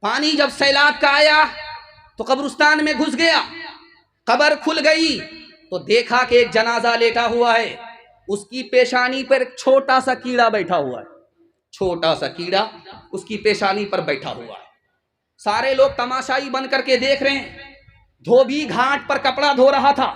پانی جب سیلاب کا آیا تو قبرستان میں گھس گیا، قبر کھل گئی تو دیکھا کہ ایک جنازہ لیٹا ہوا ہے، اس کی پیشانی پر ایک چھوٹا سا کیڑا بیٹھا ہوا ہے، چھوٹا سا کیڑا اس کی پیشانی پر بیٹھا ہوا ہے۔ سارے لوگ تماشائی بن کر کے دیکھ رہے ہیں۔ دھوبی گھاٹ پر کپڑا دھو رہا تھا،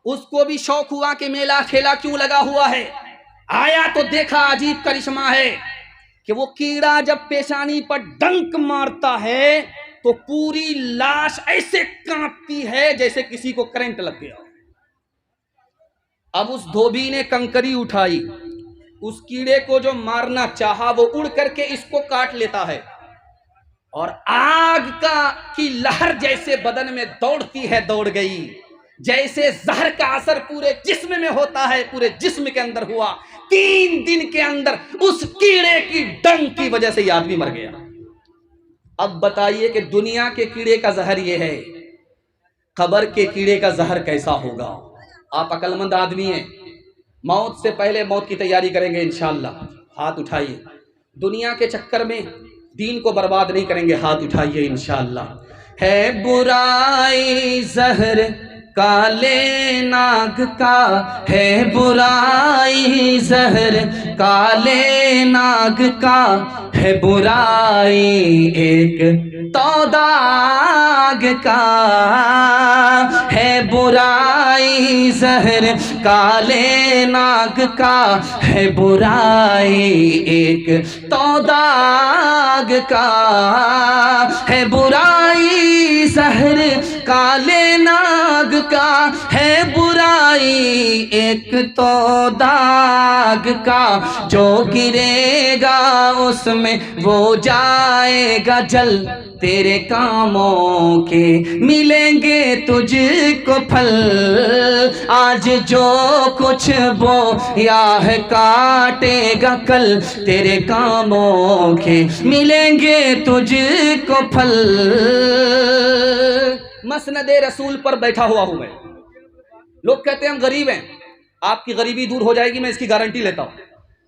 اس کو بھی شوق ہوا کہ میلہ کھیلا کیوں لگا ہوا ہے، آیا تو دیکھا عجیب کرشمہ ہے کہ وہ کیڑا جب پیشانی پر ڈنک مارتا ہے تو پوری لاش ایسے کانپتی ہے جیسے کسی کو کرنٹ لگ گیا۔ اب اس دھوبی نے کنکری اٹھائی، اس کیڑے کو جو مارنا چاہا وہ اڑ کر کے اس کو کاٹ لیتا ہے، اور آگ کی لہر جیسے بدن میں دوڑتی ہے دوڑ گئی، جیسے زہر کا اثر پورے جسم میں ہوتا ہے پورے جسم کے اندر ہوا۔ 3 دن کے اندر اس کیڑے کی ڈنک کی وجہ سے یہ آدمی مر گیا۔ اب بتائیے کہ دنیا کے کیڑے کا زہر یہ ہے، قبر کے کیڑے کا زہر کیسا ہوگا؟ آپ عقل مند آدمی ہیں، موت سے پہلے موت کی تیاری کریں گے انشاءاللہ، ہاتھ اٹھائیے۔ دنیا کے چکر میں دین کو برباد نہیں کریں گے، ہاتھ اٹھائیے انشاءاللہ۔ ہے برائی زہر کالے ناگ کا، ہے برائی زہر کالے ناگ کا، ہے برائی ایک تو داغ کا، ہے برائی زہر کالے ناگ کا، ہے برائی ایک تو داغ کا، ہے برائی زہر کالے ناگ کا، ہے برائی ایک تو داغ کا، جو گرے گا اس میں وہ جائے گا جل، تیرے کاموں کے ملیں گے تجھ کو پھل، آج جو کچھ بویا ہے کاٹے گا کل، تیرے کاموں کے ملیں گے تجھ کو پھل۔ مسند رسول پر بیٹھا ہوا ہوں میں، لوگ کہتے ہیں ہم غریب ہیں، آپ کی غریبی دور ہو جائے گی، میں اس کی گارنٹی لیتا ہوں،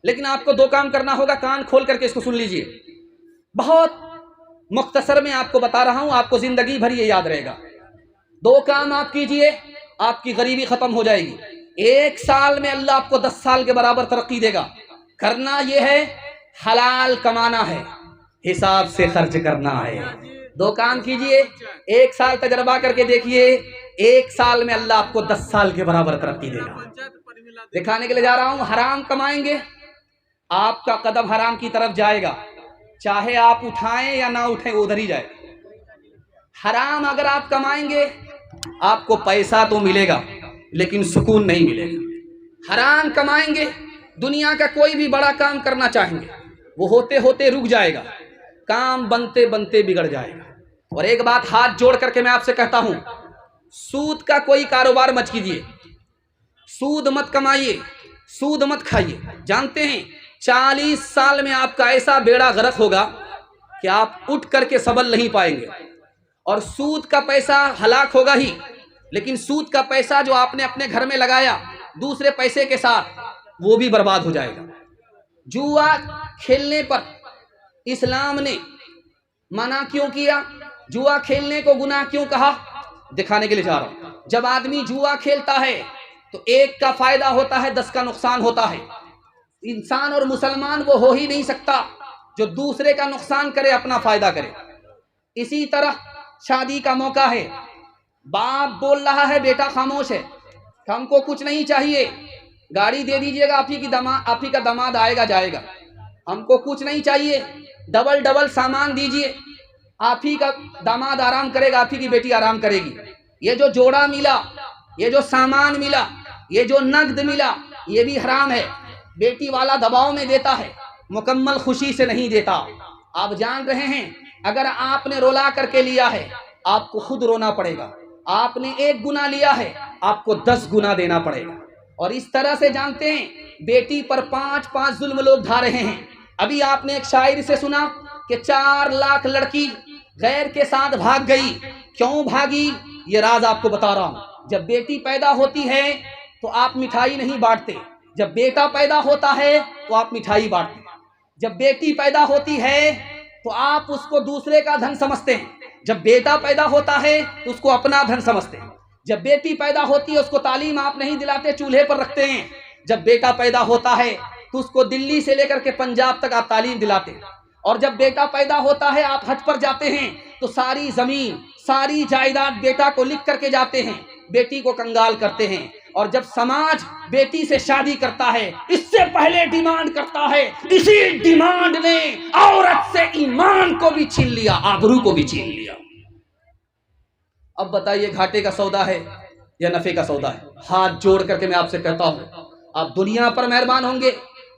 لیکن آپ کو 2 کام کرنا ہوگا، کان کھول کر کے اس کو سن لیجئے، بہت مختصر میں آپ کو بتا رہا ہوں، آپ کو زندگی بھر یہ یاد رہے گا۔ 2 کام آپ کیجئے، آپ کی غریبی ختم ہو جائے گی۔ 1 سال میں اللہ آپ کو 10 سال کے برابر ترقی دے گا۔ کرنا یہ ہے، حلال کمانا ہے، حساب سے خرچ کرنا ہے۔ 2 کام کیجئے، 1 سال تجربہ کر کے دیکھیے، 1 سال میں اللہ آپ کو 10 سال کے برابر ترقی دے گا۔ دکھانے کے لیے جا رہا ہوں، حرام کمائیں گے، آپ کا قدم حرام کی طرف جائے گا، چاہے آپ اٹھائیں یا نہ اٹھیں ادھر ہی جائے۔ حرام اگر آپ کمائیں گے، آپ کو پیسہ تو ملے گا لیکن سکون نہیں ملے گا۔ حرام کمائیں گے، دنیا کا کوئی بھی بڑا کام کرنا چاہیں گے، وہ ہوتے ہوتے رک جائے گا، کام بنتے بنتے بگڑ جائے گا۔ اور ایک بات ہاتھ جوڑ کر کے میں آپ سے کہتا ہوں، سود کا کوئی کاروبار مت کیجیے، سود مت کمائیے، سود مت کھائیے۔ جانتے ہیں 40 سال میں آپ کا ایسا بیڑا غرق ہوگا کہ آپ اٹھ کر کے سبل نہیں پائیں گے، اور سود کا پیسہ ہلاک ہوگا ہی، لیکن سود کا پیسہ جو آپ نے اپنے گھر میں لگایا دوسرے پیسے کے ساتھ، وہ بھی برباد ہو جائے گا۔ جوا کھیلنے پر اسلام نے منع کیوں کیا؟ جوا کھیلنے کو گناہ کیوں کہا؟ دکھانے کے لیے جا رہا ہوں۔ جب آدمی جوا کھیلتا ہے تو ایک کا فائدہ ہوتا ہے، 10 کا نقصان ہوتا ہے۔ انسان اور مسلمان وہ ہو ہی نہیں سکتا جو دوسرے کا نقصان کرے اپنا فائدہ کرے۔ اسی طرح شادی کا موقع ہے، باپ بول رہا ہے بیٹا خاموش ہے، ہم کو کچھ نہیں چاہیے، گاڑی دے دیجئے گا، آپ ہی کا داماد آئے گا جائے گا، ہم کو کچھ نہیں چاہیے، ڈبل سامان دیجئے، آپ ہی کا داماد آرام کرے گا، آپ ہی کی بیٹی آرام کرے گی۔ یہ جو جوڑا ملا، یہ جو سامان ملا، یہ جو نقد ملا، یہ بھی حرام ہے۔ بیٹی والا دباؤ میں دیتا ہے، مکمل خوشی سے نہیں دیتا۔ آپ جان رہے ہیں اگر آپ نے رولا کر کے لیا ہے آپ کو خود رونا پڑے گا، آپ نے 1 گنا لیا ہے آپ کو 10 گنا دینا پڑے گا۔ اور اس طرح سے جانتے ہیں بیٹی پر 5 ظلم لوگ ڈھا رہے ہیں۔ ابھی آپ نے ایک شاعر سے سنا کہ 4 لاکھ لڑکی غیر کے ساتھ بھاگ گئی، کیوں بھاگی یہ راز آپ کو بتا رہا ہوں۔ جب بیٹی پیدا ہوتی ہے تو آپ مٹھائی نہیں بانٹتے، جب بیٹا پیدا ہوتا ہے تو آپ مٹھائی بانٹتے۔ جب بیٹی پیدا ہوتی ہے تو آپ اس کو دوسرے کا دھن سمجھتے ہیں. جب بیٹا پیدا ہوتا ہے تو اس کو اپنا دھن سمجھتے ہیں. جب بیٹی پیدا ہوتی ہے اس کو تعلیم آپ نہیں دلاتے, چولہے پر رکھتے ہیں. جب بیٹا پیدا ہوتا ہے تو اس کو دلی سے لے کر کے پنجاب تک آپ تعلیم دلاتے ہیں. اور جب بیٹا پیدا ہوتا ہے آپ حج پر جاتے ہیں تو ساری زمین ساری جائیداد بیٹا کو لکھ کر کے جاتے ہیں, بیٹی کو کنگال کرتے ہیں. اور جب سماج بیٹی سے شادی کرتا ہے اس سے پہلے ڈیمانڈ کرتا ہے, اسی ڈیمانڈ نے عورت سے ایمان کو بھی چھین لیا, آبرو کو بھی چھین لیا. اب بتائیے گھاٹے کا سودا ہے یا نفع کا سودا ہے؟ ہاتھ جوڑ کر کے میں آپ سے کہتا ہوں, آپ دنیا پر مہربان ہوں گے,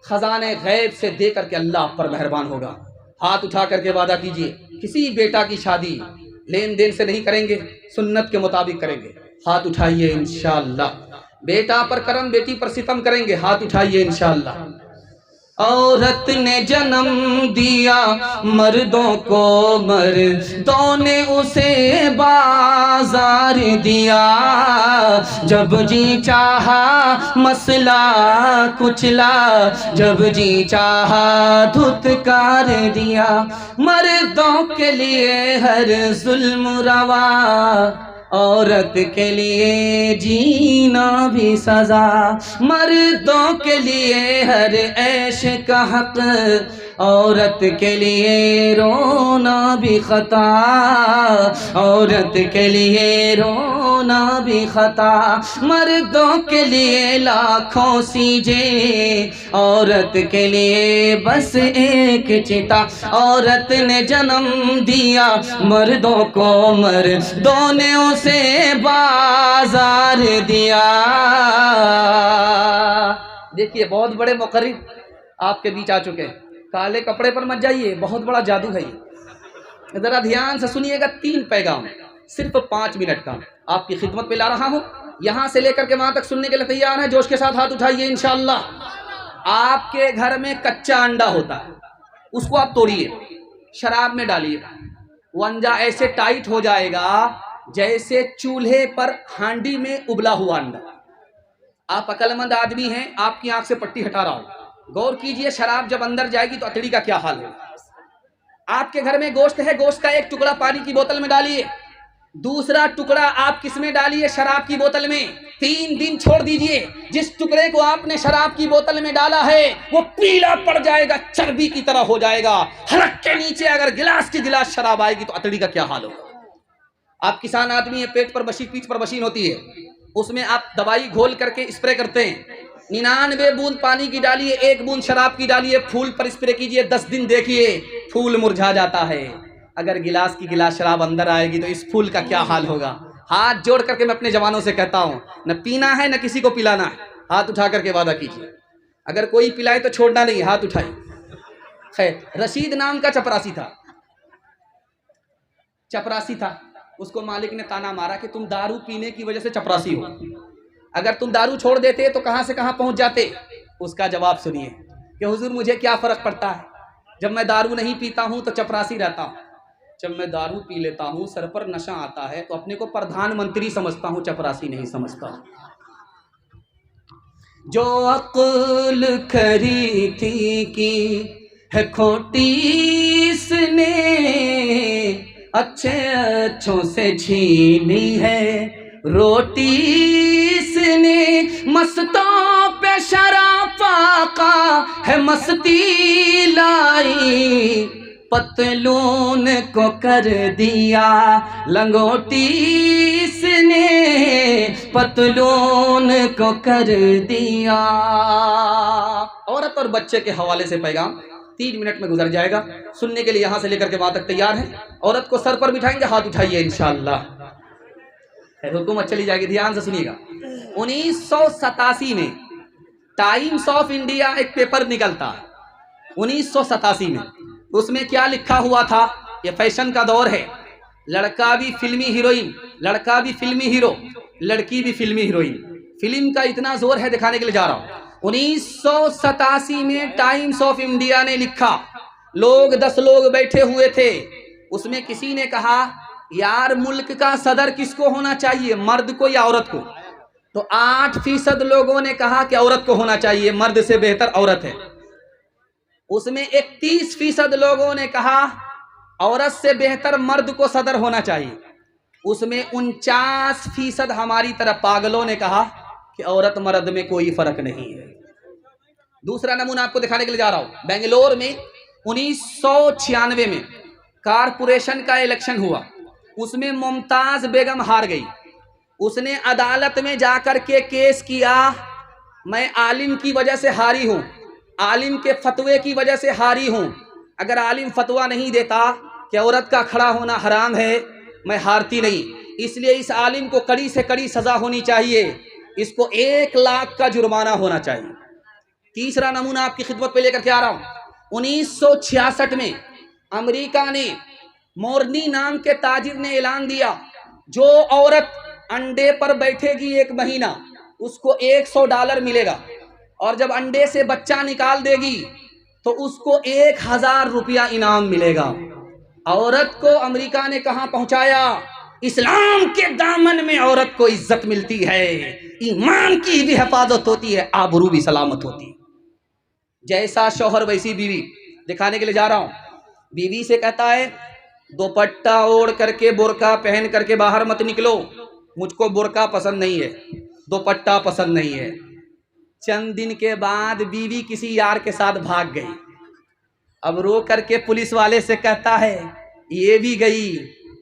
خزانے غیب سے دے کر کے اللہ آپ پر مہربان ہوگا. ہاتھ اٹھا کر کے وعدہ کیجئے, کسی بیٹا کی شادی لین دین سے نہیں کریں گے, سنت کے مطابق کریں گے. ہاتھ اٹھائیے انشاءاللہ. بیٹا پر کرم, بیٹی پر ستم کریں گے. ہاتھ اٹھائیے انشاءاللہ. عورت نے جنم دیا مردوں کو, مردوں نے اسے بازار دیا. جب جی چاہا مسئلہ کچلا, جب جی چاہا دھتکار دیا. مردوں کے لیے ہر ظلم روا, عورت کے لیے جینا بھی سزا. مردوں کے لیے ہر عیش کا حق, عورت کے لیے رونا بھی خطا. عورت کے لیے رونا بھی خطا. مردوں کے لیے لاکھوں سیجے, عورت کے لیے بس ایک چتا. عورت نے جنم دیا مردوں کو, مردوں نے اسے بازار دیا. دیکھیے بہت بڑے مقرر آپ کے بیچ آ چکے ہیں. کالے کپڑے پر مت جائیے, بہت بڑا جادو ہے یہ. ذرا دھیان سے سنیے گا, 3 پیغام صرف 5 منٹ کا آپ کی خدمت پہ لا رہا ہوں. یہاں سے لے کر کے وہاں تک سننے کے لیے تیار ہیں؟ جوش کے ساتھ ہاتھ اٹھائیے انشاءاللہ. آپ کے گھر میں کچا انڈا ہوتا ہے, اس کو آپ توڑیے, شراب میں ڈالیے, وہ انڈا ایسے ٹائٹ ہو جائے گا جیسے چولہے پر ہانڈی میں ابلا ہوا انڈا. آپ عقل مند آدمی ہیں, آپ کی آنکھ سے پٹی ہٹا رہا ہوں, غور کیجئے. شراب جب اندر جائے گی تو اتڑی کا کیا حال ہے. آپ کے گھر میں گوشت ہے, گوشت کا ایک ٹکڑا پانی کی بوتل میں ڈالیے, دوسرا ٹکڑا آپ کس میں ڈالیے؟ شراب کی بوتل میں. 3 دن چھوڑ دیجئے, جس ٹکڑے کو آپ نے شراب کی بوتل میں ڈالا ہے وہ پیلا پڑ جائے گا, چربی کی طرح ہو جائے گا. حلق کے نیچے اگر گلاس کی گلاس شراب آئے گی تو اتڑی کا کیا حال ہوگا. آپ کسان آدمی ہیں, پیٹ پر پیٹ پر مشین ہوتی ہے, اس میں آپ دوائی گھول کر کے اسپرے کرتے ہیں. 99 بوند پانی کی ڈالیے, 1 بوند شراب کی ڈالیے, پھول پر اسپرے کیجئے, 10 دن دیکھیے پھول مرجھا جاتا ہے. اگر گلاس کی گلاس شراب اندر آئے گی تو اس پھول کا کیا حال ہوگا. ہاتھ جوڑ کر کے میں اپنے جوانوں سے کہتا ہوں, نہ پینا ہے نہ کسی کو پلانا ہے. ہاتھ اٹھا کر کے وعدہ کیجئے, اگر کوئی پلائے تو چھوڑنا نہیں. ہاتھ اٹھائیے. خیر, رشید نام کا چپراسی تھا, اس کو مالک نے تانا مارا کہ تم دارو پینے کی وجہ سے چپراسی ہو, اگر تم دارو چھوڑ دیتے تو کہاں سے کہاں پہنچ جاتے. اس کا جواب سنیے کہ حضور مجھے کیا فرق پڑتا ہے, جب میں دارو نہیں پیتا ہوں تو چپراسی رہتا ہوں, جب میں دارو پی لیتا ہوں سر پر نشہ آتا ہے تو اپنے کو پردھان منتری سمجھتا ہوں, چپراسی نہیں سمجھتا. جو عقل کھری تھی کی ہے کھوٹی اس نے, اچھے اچھوں سے چھینی ہے روٹی اس نے. مستوں پہ شرافہ کا ہے مستی لائی, پتلون کو کر دیا لنگوٹی اس نے, پتلون کو کر دیا. عورت اور بچے کے حوالے سے پیغام 3 منٹ میں گزر جائے گا, سننے کے لیے یہاں سے لے کر کے وہاں تک تیار ہیں؟ عورت کو سر پر بٹھائیں گے, ہاتھ اٹھائیے انشاءاللہ. حکومت چلی جائے گی, دھیان سے سنیے گا. 1987 میں ٹائمز آف انڈیا ایک پیپر نکلتا, 1987 میں. اس میں کیا لکھا ہوا تھا؟ یہ فیشن کا دور ہے, لڑکا بھی فلمی ہیروئن, لڑکا بھی فلمی ہیرو, لڑکی بھی فلمی ہیروئن. فلم کا اتنا زور ہے دکھانے کے لیے جا رہا ہوں. 1987 میں ٹائمز آف انڈیا نے لکھا, لوگ 10 لوگ بیٹھے ہوئے تھے, اس میں کسی نے کہا یار ملک کا صدر کس کو ہونا چاہیے, مرد کو یا عورت کو؟ تو 8% لوگوں نے کہا کہ عورت کو ہونا چاہیے, مرد سے بہتر عورت ہے. اس میں 31% لوگوں نے کہا عورت سے بہتر مرد کو صدر ہونا چاہیے. اس میں 49% ہماری طرح پاگلوں نے کہا کہ عورت مرد میں کوئی فرق نہیں ہے. دوسرا نمونہ آپ کو دکھانے کے لیے جا رہا ہوں. بنگلور میں 1996 میں کارپوریشن کا الیکشن ہوا. اس میں ممتاز بیگم ہار گئی. اس نے عدالت میں جا کر کے کیس کیا، میں عالم کی وجہ سے ہاری ہوں، عالم کے فتوے کی وجہ سے ہاری ہوں. اگر عالم فتویٰ نہیں دیتا کہ عورت کا کھڑا ہونا حرام ہے، میں ہارتی نہیں. اس لیے اس عالم کو کڑی سے کڑی سزا ہونی چاہیے، اس کو 1 لاکھ کا جرمانہ ہونا چاہیے. تیسرا نمونہ آپ کی خدمت پہ لے کر کے آ رہا ہوں. 1966 میں امریکہ نے مورنی نام کے تاجر نے اعلان دیا، جو عورت انڈے پر بیٹھے گی 1 مہینہ اس کو $100 ملے گا، اور جب انڈے سے بچہ نکال دے گی تو اس کو 1000 روپیہ انعام ملے گا. عورت کو امریکہ نے کہاں پہنچایا؟ اسلام کے دامن میں عورت کو عزت ملتی ہے، ایمان کی بھی حفاظت ہوتی ہے، آبرو بھی سلامت ہوتی ہے. جیسا شوہر ویسی بیوی. دکھانے کے لیے جا رہا ہوں. بیوی سے کہتا ہے دوپٹہ اوڑھ کر کے برقع پہن کر کے باہر مت نکلو، مجھ کو برقع پسند نہیں ہے، دوپٹہ پسند نہیں ہے. چند دن کے بعد بیوی کسی یار کے ساتھ بھاگ گئی. اب رو کر کے پولیس والے سے کہتا ہے یہ بھی گئی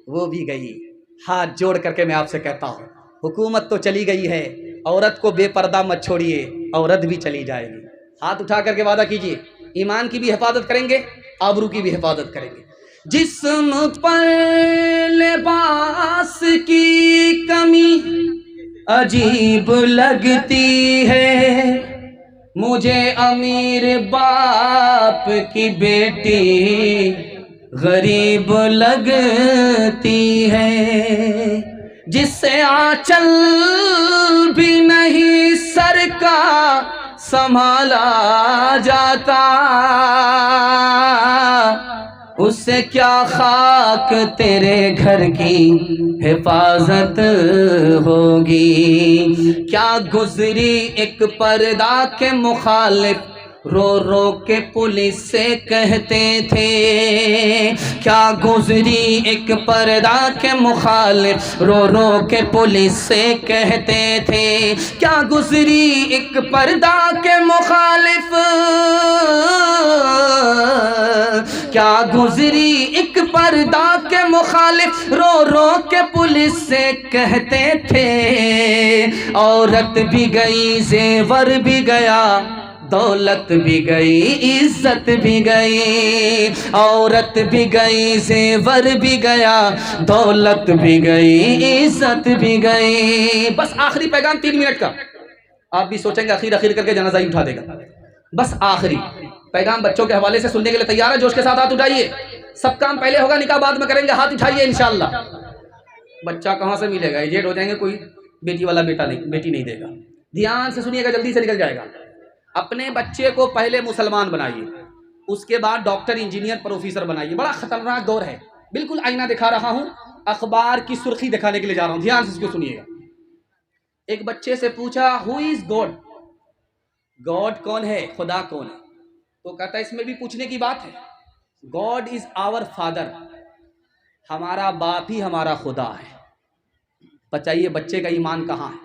وہ بھی گئی. ہاتھ جوڑ کر کے میں آپ سے کہتا ہوں، حکومت تو چلی گئی ہے، عورت کو بے پردہ مت چھوڑیے، عورت بھی چلی جائے گی. ہاتھ اٹھا کر کے وعدہ کیجئے، ایمان کی بھی حفاظت کریں گے، آبرو کی بھی حفاظت کریں گے. جسم پر لباس کی کمی عجیب لگتی ہے، مجھے امیر باپ کی بیٹی غریب لگتی ہے. جس سے آنچل بھی نہیں سر کا سنبھالا جاتا، اس سے کیا خاک تیرے گھر کی حفاظت ہوگی. کیا گزری ایک پردہ کے مخالف رو رو کے پولیس سے کہتے تھے، کیا گزری ایک پردہ کے مخالف رو رو کے پولیس سے کہتے تھے، کیا گزری ایک پردہ کے مخالف، کیا گزری ایک پردہ کے مخالف رو رو کے پولیس سے کہتے تھے. عورت بھی گئی، زیور بھی گیا، دولت بھی گئی، عزت بھی گئی. عورت بھی گئی، زیور بھی گیا، دولت بھی گئی، عزت بھی گئی. بس آخری پیغام 3 منٹ کا. آپ بھی سوچیں گے اخیر کر کے جنازہ ہی اٹھا دے گا. بس آخری پیغام بچوں کے حوالے سے سننے کے لیے تیار ہے؟ جوش کے ساتھ ہاتھ اٹھائیے. سب کام پہلے ہوگا، نکاح بعد میں کریں گے. ہاتھ اٹھائیے. انشاءاللہ. بچہ کہاں سے ملے گا؟ ایجیڈ ہو جائیں گے، کوئی بیٹی والا بیٹی نہیں دے گا. دھیان سے سنیے گا، جلدی سے نکل جائے گا. اپنے بچے کو پہلے مسلمان بنائیے، اس کے بعد ڈاکٹر، انجینئر، پروفیسر بنائیے. بڑا خطرناک دور ہے. بالکل آئینہ دکھا رہا ہوں، اخبار کی سرخی دکھانے کے لیے جا رہا ہوں. دھیان سے اس کو سنیے گا. ایک بچے سے پوچھا ہو از گاڈ، گاڈ کون ہے، خدا کون ہے؟ تو کہتا ہے اس میں بھی پوچھنے کی بات ہے. گاڈ از آور فادر، ہمارا باپ ہی ہمارا خدا ہے. بتائیے بچے کا ایمان کہاں ہے؟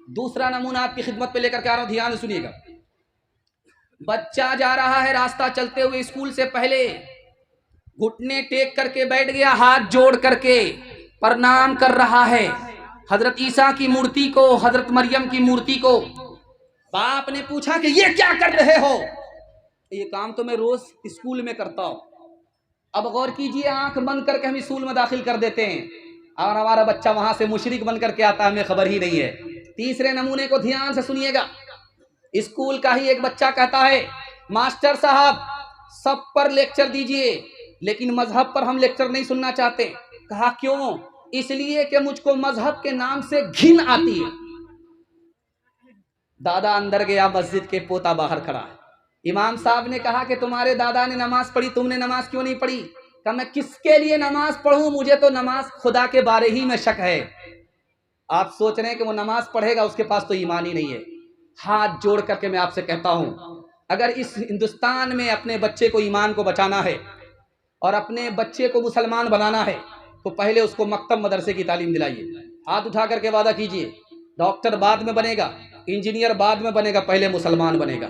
دوسرا نمونہ آپ کی خدمت پہ لے کر کے آ رہا ہوں، دھیان سے سنیے گا. بچہ جا رہا ہے راستہ چلتے ہوئے، اسکول سے پہلے گھٹنے ٹیک کر کے بیٹھ گیا، ہاتھ جوڑ کر کے پرنام کر رہا ہے حضرت عیسیٰ کی مورتی کو، حضرت مریم کی مورتی کو. باپ نے پوچھا کہ یہ کیا کر رہے ہو؟ یہ کام تو میں روز اسکول میں کرتا ہوں. اب غور کیجئے، آنکھ بند کر کے ہم اسکول میں داخل کر دیتے ہیں اور ہمارا بچہ وہاں سے مشرک بن کر کے آتا ہے، ہمیں خبر ہی نہیں ہے. تیسرے نمونے کو دھیان سے سنیے گا. اسکول کا ہی ایک بچہ کہتا ہے ماسٹر صاحب سب پر لیکچر دیجئے، لیکن مذہب پر ہم لیکچر نہیں سننا چاہتے. کہا کیوں؟ اس لیے کہ مجھ کو مذہب کے نام سے گھن آتی ہے. دادا اندر گیا مسجد کے، پوتا باہر کھڑا ہے. امام صاحب نے کہا کہ تمہارے دادا نے نماز پڑھی، تم نے نماز کیوں نہیں پڑھی؟ کہ میں کس کے لیے نماز پڑھوں، مجھے تو نماز خدا کے بارے ہی میں شک ہے. آپ سوچ رہے ہیں کہ وہ نماز پڑھے گا، اس کے پاس تو ایمان ہی نہیں ہے. ہاتھ جوڑ کر کے میں آپ سے کہتا ہوں، اگر اس ہندوستان میں اپنے بچے کو ایمان کو بچانا ہے، اور اپنے بچے کو مسلمان بنانا ہے تو پہلے اس کو مکتب مدرسے کی تعلیم دلائیے. ہاتھ اٹھا کر کے وعدہ کیجئے ڈاکٹر بعد میں بنے گا, انجینئر بعد میں بنے گا, پہلے مسلمان بنے گا.